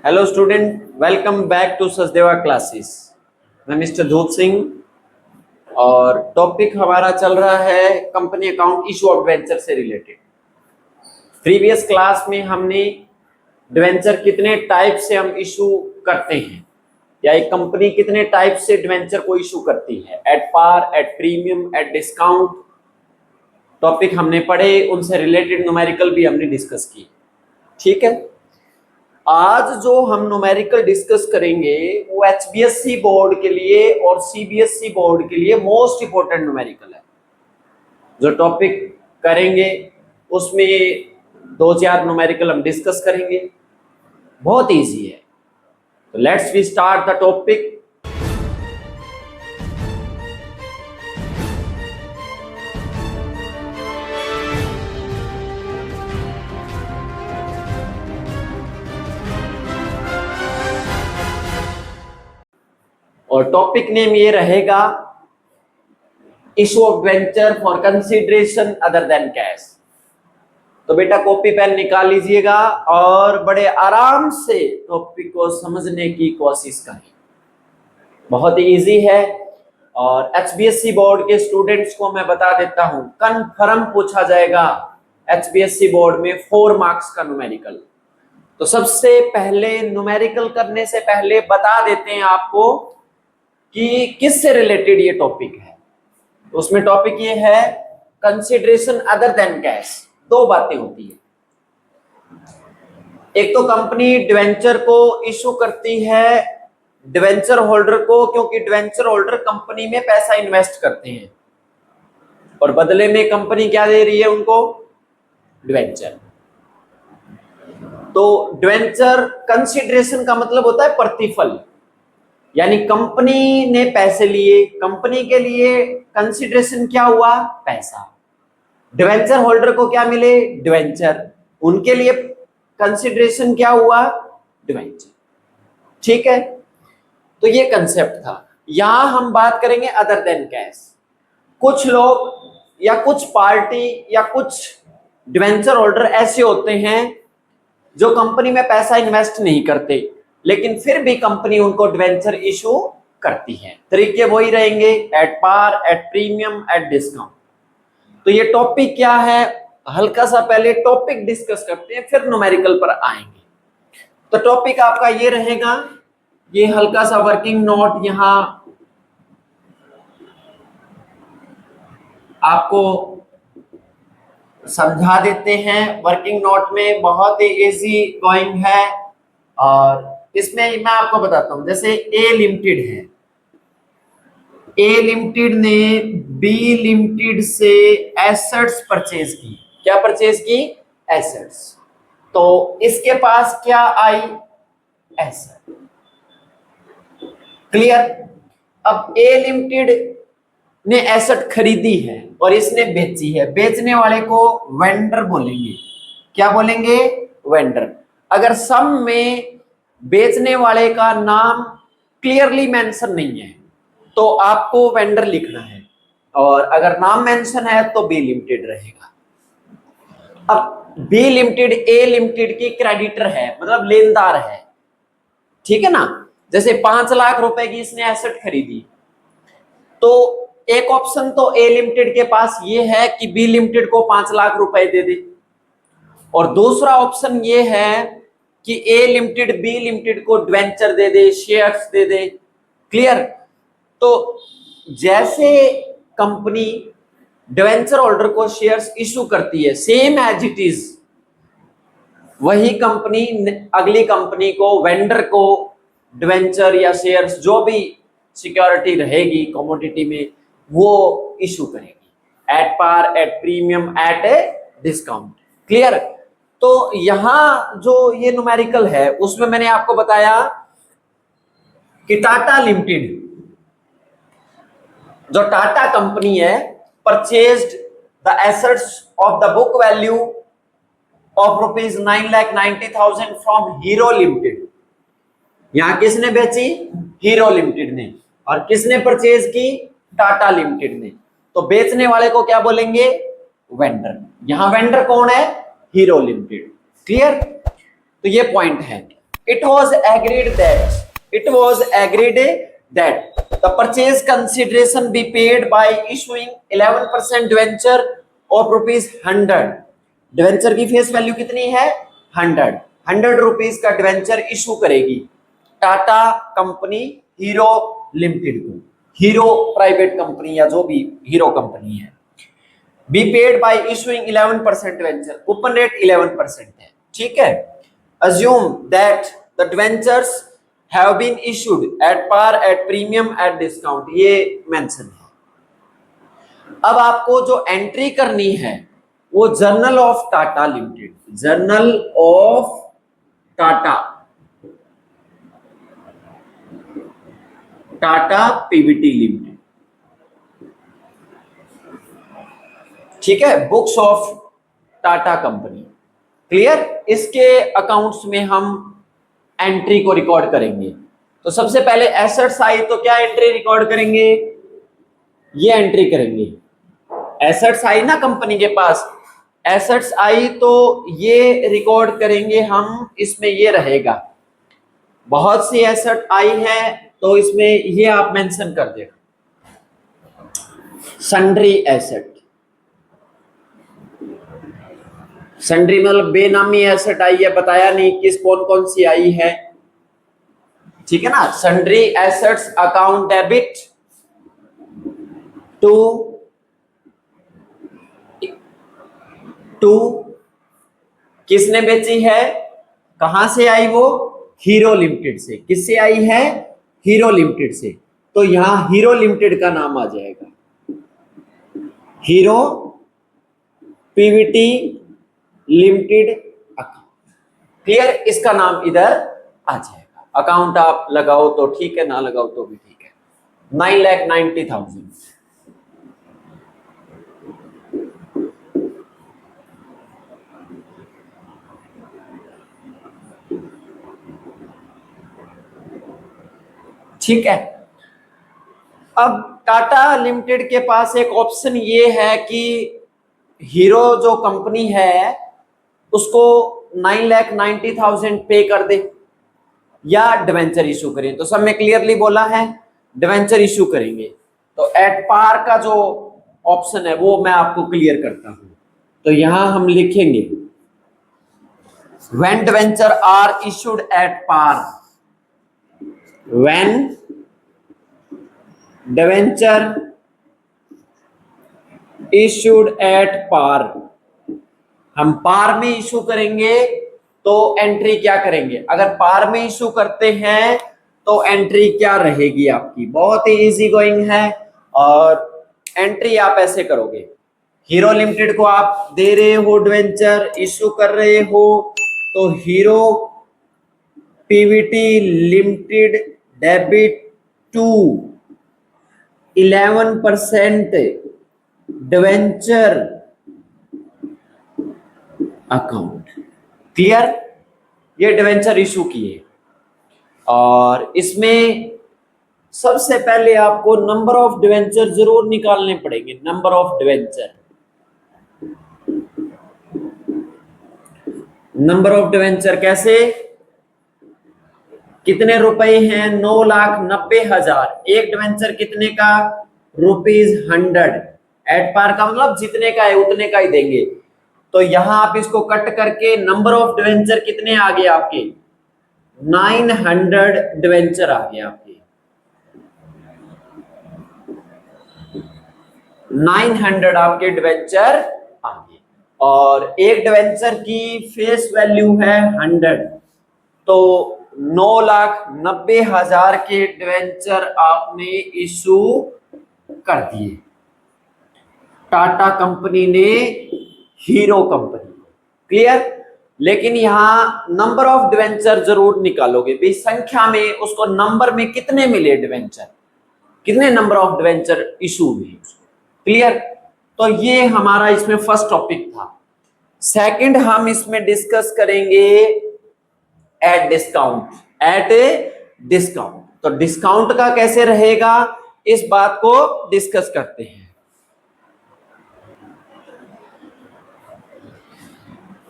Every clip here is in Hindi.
Hello student, welcome back to Sachdeva classes. मैं मिस्टर धूप सिंह और टॉपिक हमारा चल रहा है company account issue of debenture से रिलेटेड। प्रीवियस क्लास में हमने डिवेंचर कितने टाइप से हम इशू करते हैं या एक कंपनी कितने टाइप से डिवेंचर को इशू करती है, at par, at premium, at discount topic हमने पढ़े, उनसे रिलेटेड न्यूमेरिकल भी हमने डिस्कस किए। ठीक है, आज जो हम न्यूमेरिकल डिस्कस करेंगे वो एचबीएससी बोर्ड के लिए और सीबीएसई बोर्ड के लिए मोस्ट इंपोर्टेंट न्यूमेरिकल है। जो टॉपिक करेंगे उसमें 2-4 न्यूमेरिकल हम डिस्कस करेंगे, बहुत इजी है। तो let's we start the topic. और टॉपिक नेम ये रहेगा issue of debenture for consideration other than cash. तो बेटा कॉपी पेन निकाल लीजिएगा और बड़े आराम से टॉपिक को समझने की कोशिश करें। बहुत ही इजी है और एचबीएससी बोर्ड के स्टूडेंट्स को मैं बता देता हूं, कन्फर्म पूछा जाएगा एचबीएससी बोर्ड में 4 मार्क्स का न्यूमेरिकल। तो सबसे पहले न्यूमेरिकल करने से पहले बता देते हैं आपको कि किससे रिलेटेड ये टॉपिक है। तो उसमें टॉपिक ये है कंसीडरेशन अदर देन कैश। 2 बातें होती है, एक तो कंपनी डिवेंचर को इशू करती है डिवेंचर होल्डर को, क्योंकि डिवेंचर होल्डर कंपनी में पैसा इन्वेस्ट करते हैं और बदले में कंपनी क्या दे रही है उनको, डिवेंचर। तो डिवेंचर कंसीडरेशन का मतलब होता है प्रतिफल, यानी कंपनी ने पैसे लिए, कंपनी के लिए कंसीडरेशन क्या हुआ, पैसा। डिवेंचर होल्डर को क्या मिले, डिवेंचर, उनके लिए कंसीडरेशन क्या हुआ, डिवेंचर। ठीक है, तो ये कंसेप्ट था। यहां हम बात करेंगे अदर देन कैश। कुछ लोग या कुछ पार्टी या कुछ डिवेंचर होल्डर ऐसे होते हैं जो कंपनी में पैसा इन्वेस्ट नहीं करते, लेकिन फिर भी कंपनी उनको डिवेंचर इशू करती है। तरीके वही रहेंगे, at par, at premium, at discount. तो ये टॉपिक क्या है, हल्का सा पहले टॉपिक डिस्कस करते हैं, फिर न्यूमेरिकल पर आएंगे। तो टॉपिक आपका ये रहेगा, ये हल्का सा वर्किंग नोट यहां आपको समझा देते हैं। वर्किंग नोट में बहुत ही इजी गोइंग है और इसमें मैं आपको बताता हूं, जैसे ए लिमिटेड है, ए लिमिटेड ने बी लिमिटेड से एसेट्स परचेज की। क्या परचेज की, एसेट्स। तो इसके पास क्या आई, एसेट। क्लियर। अब ए लिमिटेड ने एसेट खरीदी है और इसने बेची है, बेचने वाले को वेंडर बोलेंगे। क्या बोलेंगे, वेंडर। अगर सम में बेचने वाले का नाम क्लियरली मेंशन नहीं है तो आपको वेंडर लिखना है, और अगर नाम मेंशन है तो बी लिमिटेड रहेगा। अब बी लिमिटेड ए लिमिटेड की क्रेडिटर है, मतलब लेनदार है। ठीक है ना। जैसे 5 लाख रुपए की इसने एसेट खरीदी, तो एक ऑप्शन तो ए लिमिटेड के पास ये है कि बी लिमिटेड को 5 लाख रुपए दे दे, और दूसरा ऑप्शन ये है कि ए लिमिटेड बी लिमिटेड को डिवेंचर दे दे, शेयर्स दे दे। क्लियर। तो जैसे कंपनी डिवेंचर होल्डर को शेयर्स इशू करती है, सेम एज इट इज वही कंपनी अगली कंपनी को, वेंडर को डिवेंचर या शेयर्स जो भी सिक्योरिटी रहेगी कमोडिटी में, वो इशू करेगी at par, at premium, at a discount. Clear. तो यहां जो ये न्यूमेरिकल है उसमें मैंने आपको बताया कि टाटा लिमिटेड, जो टाटा कंपनी है, purchased the assets of the book value of ₹9,90,000 from hero limited. यहां किसने बेची, हीरो लिमिटेड ने, और किसने परचेज की, टाटा लिमिटेड ने। तो बेचने वाले को क्या बोलेंगे, वेंडर। यहां वेंडर कौन है, हीरो लिमिटेड। क्लियर। तो ये पॉइंट है। It was agreed that the purchase consideration be paid by issuing 11% debenture of rupees 100. Debenture की फेस वैल्यू कितनी है? 100 रुपीज का डिवेंचर इशू करेगी टाटा कंपनी हीरो लिमिटेड को, हीरो प्राइवेट कंपनी या जो भी हीरो कंपनी है। Be paid by issuing 11% debenture, coupon rate 11% है, ठीक है। Assume that the debentures have been issued at par, at premium, at discount, ये मेंशन है। अब आपको जो एंट्री करनी है वो journal of Tata limited, journal of Tata, Tata Pvt limited, ठीक है, books of Tata company. Clear? इसके अकाउंट्स में हम एंट्री को रिकॉर्ड करेंगे। तो सबसे पहले एसेट्स आई तो क्या एंट्री रिकॉर्ड करेंगे? ये एंट्री करेंगे। एसेट्स आई ना कंपनी के पास, एसेट्स आई तो ये रिकॉर्ड करेंगे हम, इसमें ये रहेगा। बहुत सी एसेट आई है तो इसमें ये आप मेंशन कर देना, सन्ड्री एसेट। सन्ड्री मतलब बेनामी एसेट आई है, बताया नहीं किस कौन कौन सी आई है, ठीक है ना। Sundry assets account debit to किसने बेची है? कहां से आई वो? हीरो लिमिटेड से। किससे आई है? हीरो लिमिटेड से। तो यहां हीरो लिमिटेड का नाम आ जाएगा, hero PVT limited account. Clear? इसका नाम इधर आ जाएगा। अकाउंट आप लगाओ तो ठीक है, ना लगाओ तो भी ठीक है। 9,90,000। ठीक है। अब टाटा लिमिटेड के पास एक ऑप्शन ये है कि हीरो जो कंपनी है उसको 9,90,000 पे कर दे या डिवेंचर इशू करें। तो सब में क्लियरली बोला है डिवेंचर इशू करेंगे। तो एट पार का जो ऑप्शन है वो मैं आपको क्लियर करता हूं। तो यहां हम लिखेंगे when debenture are issued at par, when debenture issued at par, हम पार में इशू करेंगे तो एंट्री क्या करेंगे? अगर पार में इशू करते हैं तो एंट्री क्या रहेगी आपकी? बहुत ही इजी गोइंग है। और एंट्री आप ऐसे करोगे, हीरो लिमिटेड को आप दे रहे हो डिवेंचर, इशू कर रहे हो, तो Hero PVT limited debit to 11% debenture account. Clear? ये डिवेंचर इशू किए और इसमें सबसे पहले आपको नंबर ऑफ डिवेंचर जरूर निकालने पड़ेंगे। Number of debenture, number of debenture कैसे? कितने रुपए हैं? 9,90,000। एक डिवेंचर कितने का? ₹100। एट पार का मतलब जितने का है उतने का ही देंगे। तो यहां आप इसको कट करके नंबर ऑफ डिवेंचर कितने आ गए आपके? 900 डिवेंचर आ गए आपके। 900 आपके डिवेंचर आ गए और एक डिवेंचर की फेस वैल्यू है 100, तो 9,90,000 के डिवेंचर आपने इशू कर दिए टाटा कंपनी ने हीरो कंपनी। क्लियर? लेकिन यहां नंबर ऑफ डिवेंचर जरूर निकालोगे भाई, संख्या में उसको नंबर में कितने मिले डिवेंचर, कितने नंबर ऑफ डिवेंचर इशू हुए। क्लियर? तो ये हमारा इसमें फर्स्ट टॉपिक था। सेकंड हम इसमें डिस्कस करेंगे एट डिस्काउंट, एट डिस्काउंट। तो डिस्काउंट का कैसे रहेगा इस बात को डिस्कस करते हैं।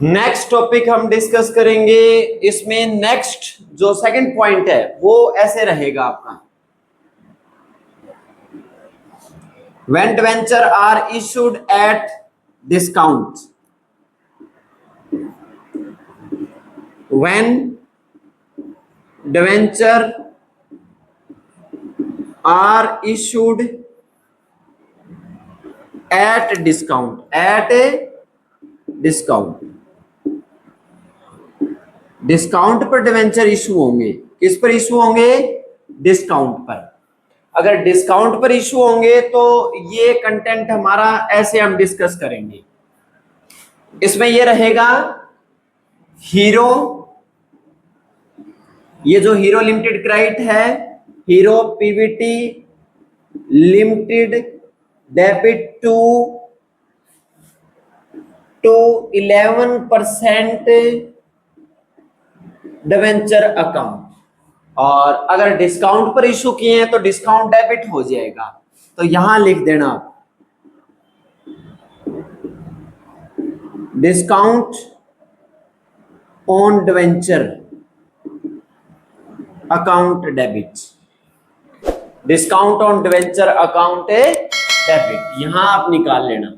नेक्स्ट टॉपिक हम डिस्कस करेंगे। इसमें नेक्स्ट जो सेकंड पॉइंट है वो ऐसे रहेगा आपका, when debenture are issued at discount, when debenture are issued at discount, at discount, discount पर डिवेंचर इशू होंगे। किस पर इशू होंगे? डिस्काउंट पर। अगर डिस्काउंट पर इशू होंगे तो ये कंटेंट हमारा ऐसे हम डिस्कस करेंगे। इसमें ये रहेगा हीरो, ये जो हीरो लिमिटेड क्रेडिट है, Hero PVT limited debit to 11% debenture account. और अगर डिस्काउंट पर इशू किए हैं तो डिस्काउंट डेबिट हो जाएगा। तो यहां लिख देना discount on debenture account debit, discount on debenture account debit. यहां आप निकाल लेना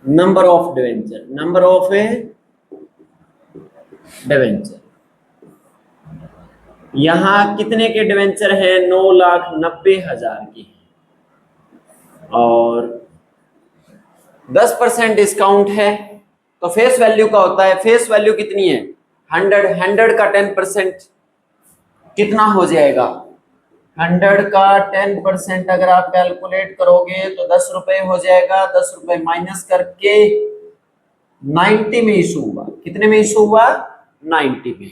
number of debenture, number of debenture. यहां कितने के डिवेंचर हैं? 9,90,000 के, और 10% डिस्काउंट है। तो फेस वैल्यू का होता है, फेस वैल्यू कितनी है? 100, 100 का 10% कितना हो जाएगा? 100 का 10% अगर आप कैलकुलेट करोगे तो 10 रुपए हो जाएगा। 10 रुपए माइनस करके 90 में इशू हुआ। कितने में इशू हुआ? 90 में।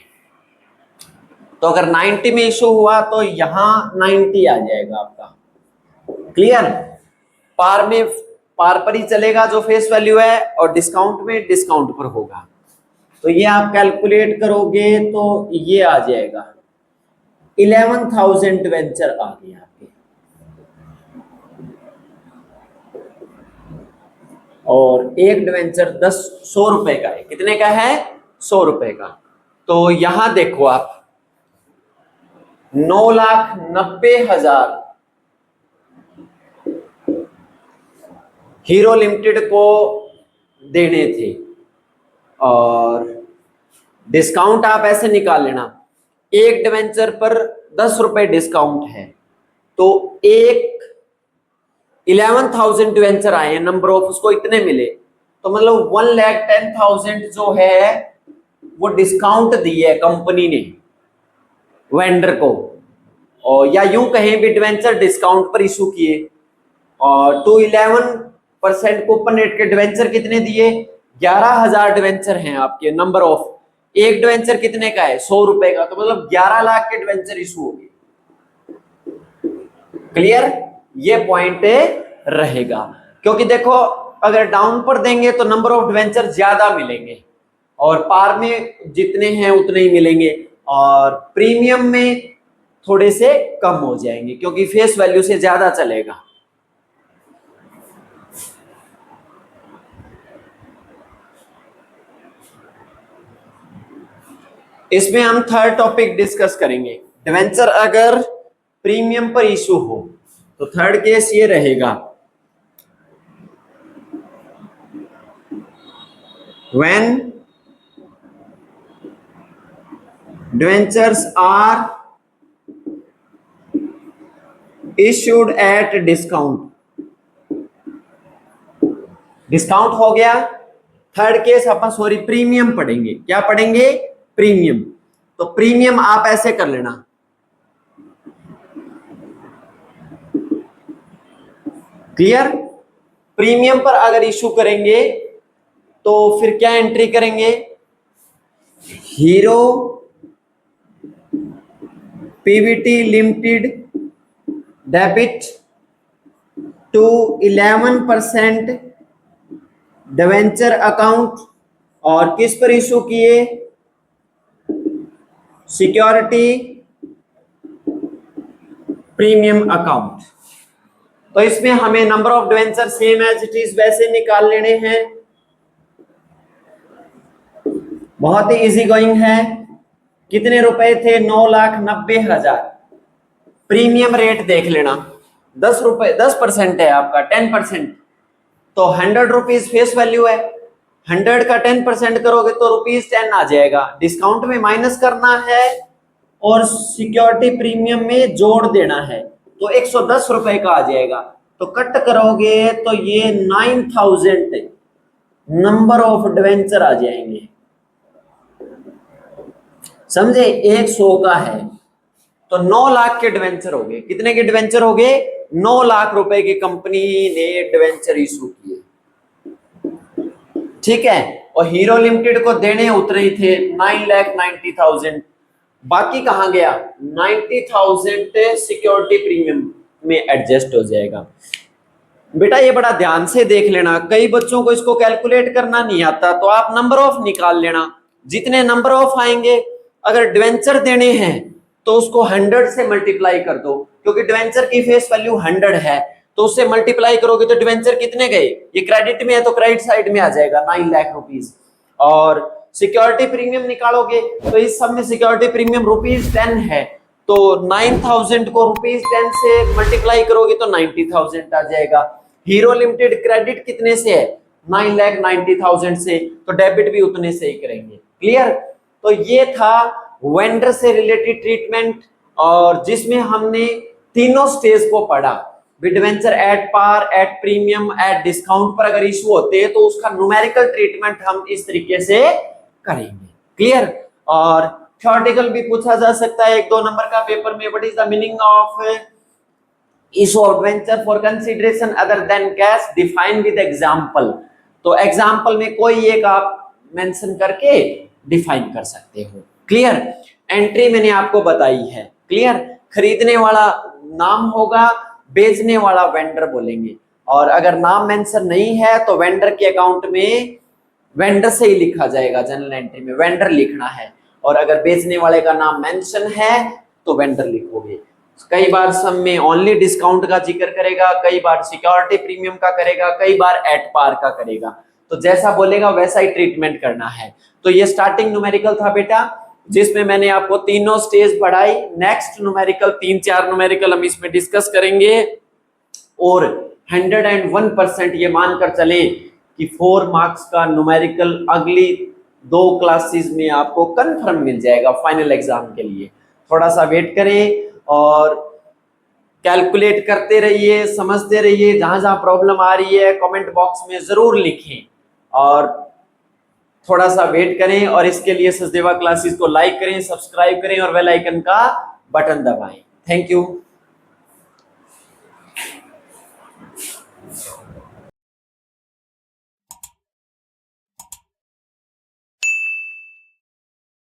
तो अगर 90 में इशू हुआ तो यहां 90 आ जाएगा आपका। क्लियर? पार में पार पर ही चलेगा जो फेस वैल्यू है, और डिस्काउंट में डिस्काउंट पर होगा। तो ये आप कैलकुलेट करोगे तो ये आ जाएगा 11,000 डिवेंचर आ गया आपके। और एक डिवेंचर 100 रुपए का है। कितने का है? 100 रुपए का। तो यहां देखो आप 9,90,000 हीरो लिमिटेड को देने थे, और डिस्काउंट आप ऐसे निकाल लेना, एक डिवेंचर पर 10 रुपए डिस्काउंट है, तो एक 11,000 डिवेंचर आए, नंबर ऑफ उसको इतने मिले, तो मतलब 1,10,000 जो है वो डिस्काउंट दी है कंपनी ने वेंडर को। और या यूं कहें भी डिवेंचर डिस्काउंट पर इशू किए, और 211% कूपन रेट के डिवेंचर कितने दिए? 11,000 डिवेंचर हैं आपके, नंबर ऑफ। एक डिवेंचर कितने का है? 100 रुपए का, तो मतलब 11 लाख के डिवेंचर इशू हो गए। क्लियर? ये पॉइंट रहेगा, क्योंकि देखो अगर डाउन पर देंगे तो नंबर ऑफ डिवेंचर ज्यादा मिलेंगे, और पार में जितने हैं उतने ही मिलेंगे, और प्रीमियम में थोड़े से कम हो जाएंगे क्योंकि फेस वैल्यू से ज्यादा चलेगा। इसमें हम थर्ड टॉपिक डिस्कस करेंगे, डिवेंचर अगर प्रीमियम पर इशू हो तो थर्ड केस ये रहेगा, when debentures are issued at discount. Discount हो गया। थर्ड केस अपन सॉरी प्रीमियम पढ़ेंगे। क्या पढ़ेंगे? प्रीमियम। तो प्रीमियम आप ऐसे कर लेना, क्लियर? प्रीमियम पर अगर इशू करेंगे तो फिर क्या एंट्री करेंगे? Hero PVT limited debit to 11% debenture account, और किस पर इशू किए? Security premium account. तो इसमें हमें number of debenture same as it is वैसे निकाल लेने हैं। बहुत ही इजी गोइंग है। कितने रुपए थे? 9,90,000। प्रीमियम रेट देख लेना, 10 रुपए, 10% है आपका, 10%। तो 100 रुपीज फेस वैल्यू है, 100 का 10% करोगे तो ₹10 आ जाएगा। डिस्काउंट में माइनस करना है और सिक्योरिटी प्रीमियम में जोड़ देना है, तो 110 रुपए का आ जाएगा। तो कट करोगे तो ये 9,000 नंबर ऑफ एडवेंचर आ जाएंगे, समझे? 100 का है तो 9 लाख के एडवेंचर हो गए। कितने के एडवेंचर हो गए? 9 लाख रुपए की कंपनी ने एडवेंचर इशू किए, ठीक है। और हीरो लिमिटेड को देने उतरे ही थे 9,90,000। बाकी कहां गया? 90,000 सिक्योरिटी प्रीमियम में एडजस्ट हो जाएगा। बेटा ये बड़ा ध्यान से देख लेना, कई बच्चों को इसको कैलकुलेट करना नहीं आता, तो आप नंबर ऑफ निकाल लेना। जितने नंबर ऑफ आएंगे, अगर डिवेंचर देने हैं तो उसको 100 से मल्टीप्लाई कर दो, क्योंकि डिवेंचर की फेस वैल्यू 100 है, तो उससे मल्टीप्लाई करोगे तो डिवेंचर कितने गए? ये क्रेडिट में है तो क्रेडिट साइड में आ जाएगा 9 लाख रुपीस। और सिक्योरिटी प्रीमियम निकालोगे तो इस सब में सिक्योरिटी प्रीमियम ₹10 है, तो 9,000 को ₹10 से मल्टीप्लाई करोगे तो 90,000 आ जाएगा। हीरो लिमिटेड क्रेडिट कितने से है? 9,90,000 से, तो डेबिट भी उतने से ही करेंगे। क्लियर? तो ये था वेंडर से रिलेटेड ट्रीटमेंट, और जिसमें हमने तीनों स्टेज को पढ़ा। Debenture at par, at premium, at discount पर अगर इशू होते हैं तो उसका न्यूमेरिकल ट्रीटमेंट हम इस तरीके से करेंगे। क्लियर? और थ्योरेटिकल भी पूछा जा सकता है 1-2 नंबर का पेपर में, what is the meaning of issue of debenture for consideration other than cash, define with example. तो एग्जांपल में कोई एक आप मेंशन करके डिफाइन कर सकते हो। क्लियर? एंट्री मैंने आपको बताई है। क्लियर? खरीदने वाला नाम होगा, बेचने वाला वेंडर बोलेंगे, और अगर नाम मेंशन नहीं है तो वेंडर के अकाउंट में वेंडर से ही लिखा जाएगा, जनरल एंट्री में वेंडर लिखना है, और अगर बेचने वाले का नाम मेंशन है तो वेंडर लिखोगे। कई बार सब में ओनली डिस्काउंट का जिक्र करेगा, कई बार सिक्योरिटी प्रीमियम का करेगा, कई बार एट पार का करेगा, तो जैसा बोलेगा वैसा ही ट्रीटमेंट करना है। तो ये स्टार्टिंग न्यूमेरिकल था बेटा, जिसमें मैंने आपको तीनों स्टेज पढ़ाई। नेक्स्ट न्यूमेरिकल 3-4 न्यूमेरिकल हम इसमें डिस्कस करेंगे, और 101% ये मानकर चले कि 4 मार्क्स का न्यूमेरिकल अगली 2 क्लासेस में आपको कंफर्म मिल जाएगा फाइनल एग्जाम के लिए। थोड़ा सा वेट करें और कैलकुलेट करते रहिए, समझते रहिए। जहां जहां प्रॉब्लम आ रही है कमेंट बॉक्स में जरूर लिखें, और थोड़ा सा वेट करें। और इसके लिए सचदेवा क्लासेस को लाइक करें, सब्सक्राइब करें और बेल आइकन का बटन दबाएं। Thank you.